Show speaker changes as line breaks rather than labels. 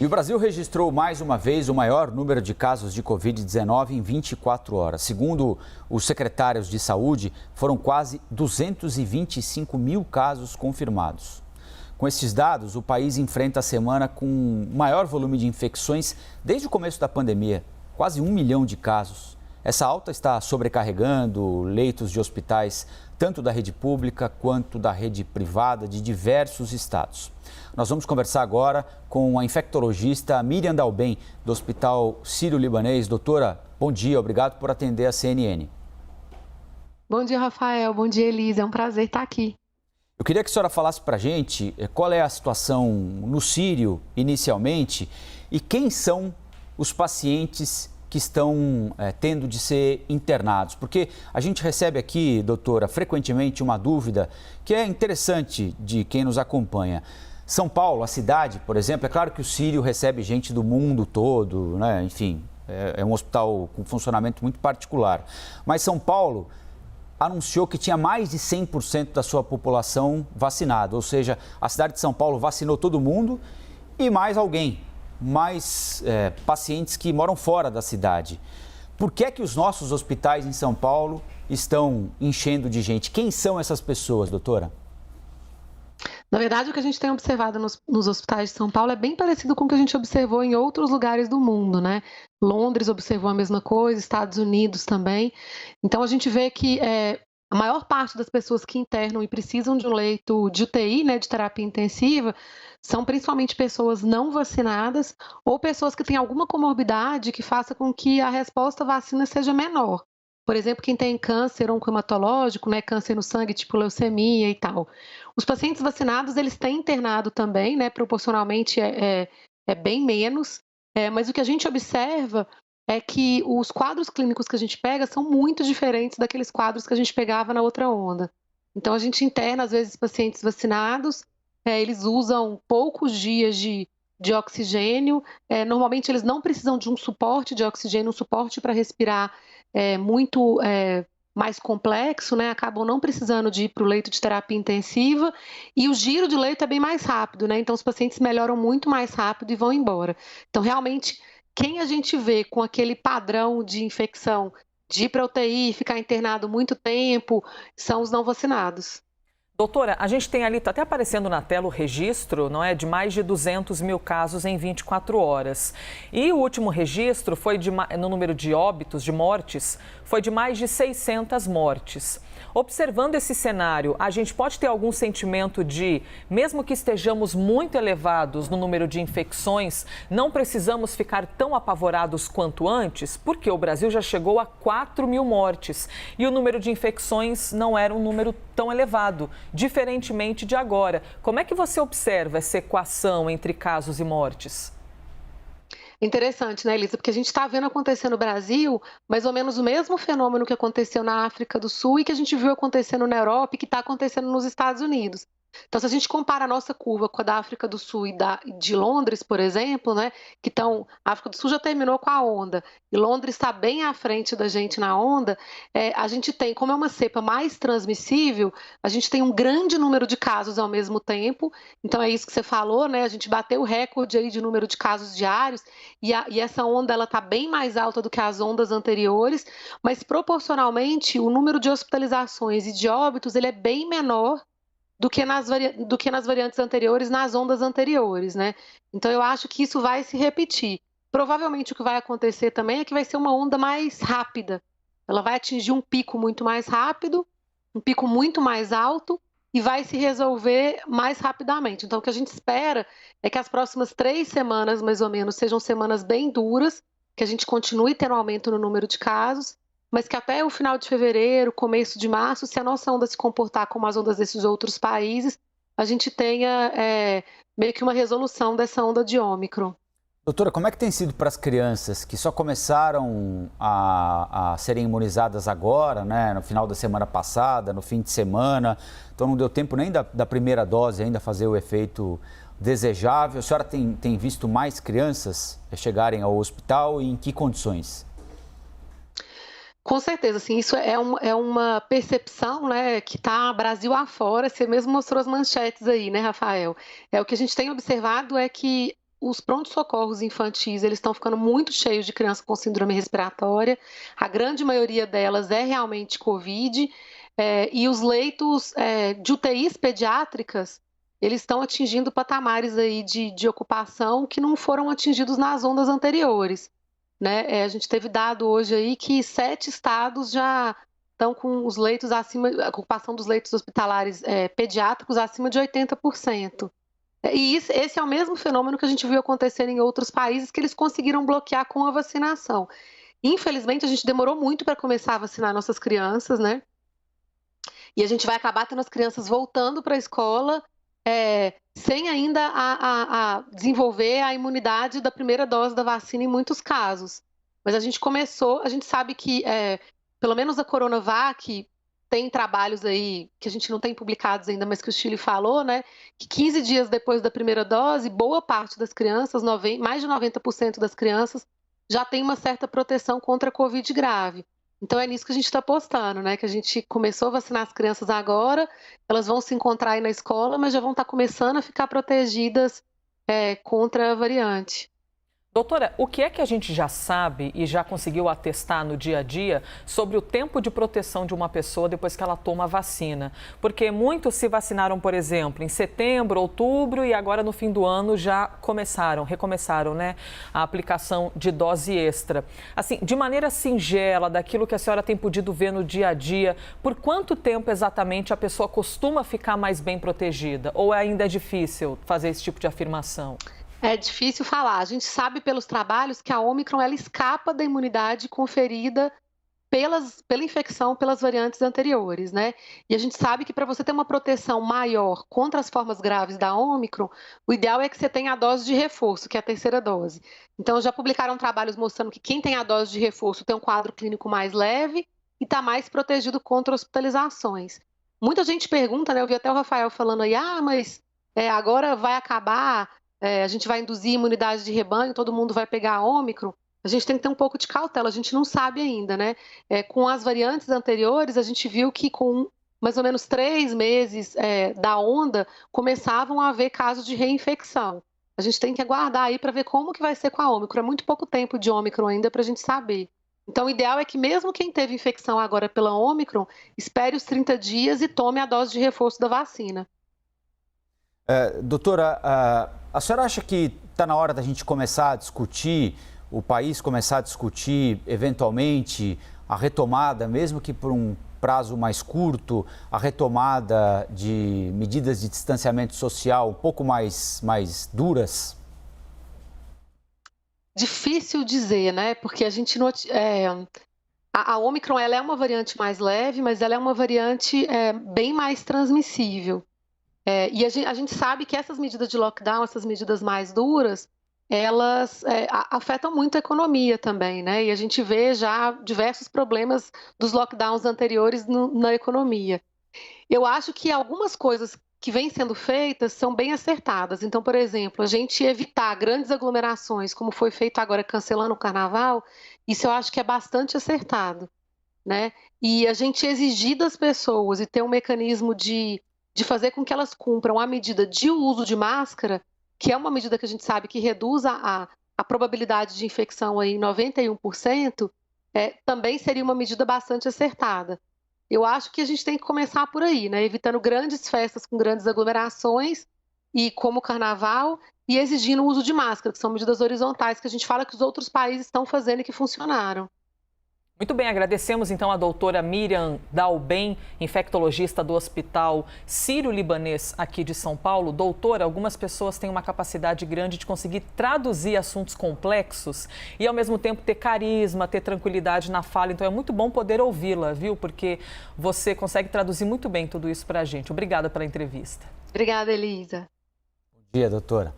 E o Brasil registrou mais uma vez o maior número de casos de Covid-19 em 24 horas. Segundo os secretários de saúde, foram quase 225 mil casos confirmados. Com esses dados, o país enfrenta a semana com o maior volume de infecções desde o começo da pandemia, quase 1 milhão de casos. Essa alta está sobrecarregando leitos de hospitais, tanto da rede pública quanto da rede privada de diversos estados. Nós vamos conversar agora com a infectologista Miriam Dalben, do Hospital Sírio-Libanês. Doutora, bom dia, obrigado por atender a CNN.
Bom dia, Rafael. Bom dia, Elisa. É um prazer estar aqui.
Eu queria que a senhora falasse para a gente qual é a situação no Sírio, inicialmente, e quem são os pacientes que estão tendo de ser internados. Porque a gente recebe aqui, doutora, frequentemente uma dúvida que é interessante de quem nos acompanha. São Paulo, a cidade, por exemplo, é claro que o Sírio recebe gente do mundo todo, né? Enfim, é um hospital com funcionamento muito particular. Mas São Paulo anunciou que tinha mais de 100% da sua população vacinada, ou seja, a cidade de São Paulo vacinou todo mundo e mais alguém, mais pacientes que moram fora da cidade. Por que é que os nossos hospitais em São Paulo estão enchendo de gente? Quem são essas pessoas, doutora?
Na verdade, o que a gente tem observado nos hospitais de São Paulo é bem parecido com o que a gente observou em outros lugares do mundo, né? Londres observou a mesma coisa, Estados Unidos também. Então, a gente vê que a maior parte das pessoas que internam e precisam de um leito de UTI, né, de terapia intensiva, são principalmente pessoas não vacinadas ou pessoas que têm alguma comorbidade que faça com que a resposta à vacina seja menor. Por exemplo, quem tem câncer oncohematológico, né, câncer no sangue, tipo leucemia e tal. Os pacientes vacinados, eles têm internado também, né, proporcionalmente é bem menos, mas o que a gente observa é que os quadros clínicos que a gente pega são muito diferentes daqueles quadros que a gente pegava na outra onda. Então, a gente interna, às vezes, pacientes vacinados, eles usam poucos dias de oxigênio, normalmente eles não precisam de um suporte de oxigênio, um suporte para respirar muito mais complexo, né? Acabam não precisando de ir para o leito de terapia intensiva e o giro de leito é bem mais rápido, né? Então os pacientes melhoram muito mais rápido e vão embora. Então realmente quem a gente vê com aquele padrão de infecção de ir para UTI, ficar internado muito tempo, são os não vacinados.
Doutora, a gente tem ali, está até aparecendo na tela o registro, não é, de mais de 200 mil casos em 24 horas. E o último registro foi no número de óbitos, de mortes, foi de mais de 600 mortes. Observando esse cenário, a gente pode ter algum sentimento de, mesmo que estejamos muito elevados no número de infecções, não precisamos ficar tão apavorados quanto antes, porque o Brasil já chegou a 4 mil mortes e o número de infecções não era um número tão elevado, diferentemente de agora. Como é que você observa essa equação entre casos e mortes?
Interessante, né, Elisa? Porque a gente está vendo acontecer no Brasil mais ou menos o mesmo fenômeno que aconteceu na África do Sul e que a gente viu acontecendo na Europa e que está acontecendo nos Estados Unidos. Então, se a gente compara a nossa curva com a da África do Sul e de Londres, por exemplo, né, a África do Sul já terminou com a onda e Londres está bem à frente da gente na onda, a gente tem, como é uma cepa mais transmissível, a gente tem um grande número de casos ao mesmo tempo, então é isso que você falou, né, a gente bateu o recorde aí de número de casos diários e essa onda ela está bem mais alta do que as ondas anteriores, mas proporcionalmente o número de hospitalizações e de óbitos ele é bem menor do que nas variantes anteriores, nas ondas anteriores, né? Então eu acho que isso vai se repetir. Provavelmente o que vai acontecer também é que vai ser uma onda mais rápida. Ela vai atingir um pico muito mais rápido, um pico muito mais alto e vai se resolver mais rapidamente. Então o que a gente espera é que as próximas 3 semanas, mais ou menos, sejam semanas bem duras, que a gente continue tendo aumento no número de casos, mas que até o final de fevereiro, começo de março, se a nossa onda se comportar como as ondas desses outros países, a gente tenha meio que uma resolução dessa onda de Ômicron.
Doutora, como é que tem sido para as crianças que só começaram a serem imunizadas agora, né, no final da semana passada, no fim de semana, então não deu tempo nem da primeira dose ainda fazer o efeito desejável? A senhora tem visto mais crianças chegarem ao hospital e em que condições?
Com certeza, assim, isso é uma percepção, né, que está Brasil afora, você mesmo mostrou as manchetes aí, né, Rafael? O que a gente tem observado é que os prontos-socorros infantis, eles estão ficando muito cheios de crianças com síndrome respiratória. A grande maioria delas é realmente Covid. E os leitos de UTIs pediátricas, eles estão atingindo patamares aí de ocupação que não foram atingidos nas ondas anteriores, né? A gente teve dado hoje aí que 7 estados já estão com os leitos acima, a ocupação dos leitos hospitalares pediátricos acima de 80%. E esse é o mesmo fenômeno que a gente viu acontecer em outros países que eles conseguiram bloquear com a vacinação. Infelizmente, a gente demorou muito para começar a vacinar nossas crianças, né? E a gente vai acabar tendo as crianças voltando para a escola sem ainda a desenvolver a imunidade da primeira dose da vacina em muitos casos. Mas a gente sabe que, pelo menos a Coronavac, tem trabalhos aí que a gente não tem publicados ainda, mas que o Chile falou, né? Que 15 dias depois da primeira dose, boa parte das crianças, mais de 90% das crianças, já tem uma certa proteção contra a Covid grave. Então é nisso que a gente está apostando, né? Que a gente começou a vacinar as crianças agora, elas vão se encontrar aí na escola, mas já vão estar começando a ficar protegidas contra a variante.
Doutora, o que é que a gente já sabe e já conseguiu atestar no dia a dia sobre o tempo de proteção de uma pessoa depois que ela toma a vacina? Porque muitos se vacinaram, por exemplo, em setembro, outubro e agora no fim do ano já recomeçaram, né, a aplicação de dose extra. Assim, de maneira singela, daquilo que a senhora tem podido ver no dia a dia, por quanto tempo exatamente a pessoa costuma ficar mais bem protegida? Ou ainda é difícil fazer esse tipo de afirmação?
É difícil falar. A gente sabe pelos trabalhos que a Ômicron ela escapa da imunidade conferida pela infecção pelas variantes anteriores, né? E a gente sabe que para você ter uma proteção maior contra as formas graves da Ômicron, o ideal é que você tenha a dose de reforço, que é a terceira dose. Então, já publicaram trabalhos mostrando que quem tem a dose de reforço tem um quadro clínico mais leve e está mais protegido contra hospitalizações. Muita gente pergunta, né? Eu vi até o Rafael falando aí, mas agora vai acabar... a gente vai induzir imunidade de rebanho, todo mundo vai pegar a Ômicron. A gente tem que ter um pouco de cautela, a gente não sabe ainda, né? Com as variantes anteriores, a gente viu que com mais ou menos 3 meses da onda, começavam a haver casos de reinfecção. A gente tem que aguardar aí para ver como que vai ser com a Ômicron. É muito pouco tempo de Ômicron ainda para a gente saber. Então, o ideal é que mesmo quem teve infecção agora pela Ômicron, espere os 30 dias e tome a dose de reforço da vacina.
Doutora, a senhora acha que está na hora da gente começar a discutir, o país começar a discutir, eventualmente, a retomada, mesmo que por um prazo mais curto, a retomada de medidas de distanciamento social um pouco mais duras?
Difícil dizer, né? Porque a gente não... A Ômicron ela é uma variante mais leve, mas ela é uma variante bem mais transmissível. E a gente sabe que essas medidas de lockdown, essas medidas mais duras, elas afetam muito a economia também, né? E a gente vê já diversos problemas dos lockdowns anteriores na economia. Eu acho que algumas coisas que vêm sendo feitas são bem acertadas. Então, por exemplo, a gente evitar grandes aglomerações, como foi feito agora cancelando o carnaval, isso eu acho que é bastante acertado, né? E a gente exigir das pessoas e ter um mecanismo de fazer com que elas cumpram a medida de uso de máscara, que é uma medida que a gente sabe que reduz a probabilidade de infecção aí em 91%, também seria uma medida bastante acertada. Eu acho que a gente tem que começar por aí, né? Evitando grandes festas com grandes aglomerações, e como o carnaval, e exigindo o uso de máscara, que são medidas horizontais que a gente fala que os outros países estão fazendo e que funcionaram.
Muito bem, agradecemos então a doutora Miriam Dalben, infectologista do Hospital Sírio-Libanês aqui de São Paulo. Doutora, algumas pessoas têm uma capacidade grande de conseguir traduzir assuntos complexos e ao mesmo tempo ter carisma, ter tranquilidade na fala. Então é muito bom poder ouvi-la, viu? Porque você consegue traduzir muito bem tudo isso para a gente. Obrigada pela entrevista.
Obrigada, Elisa.
Bom dia, doutora.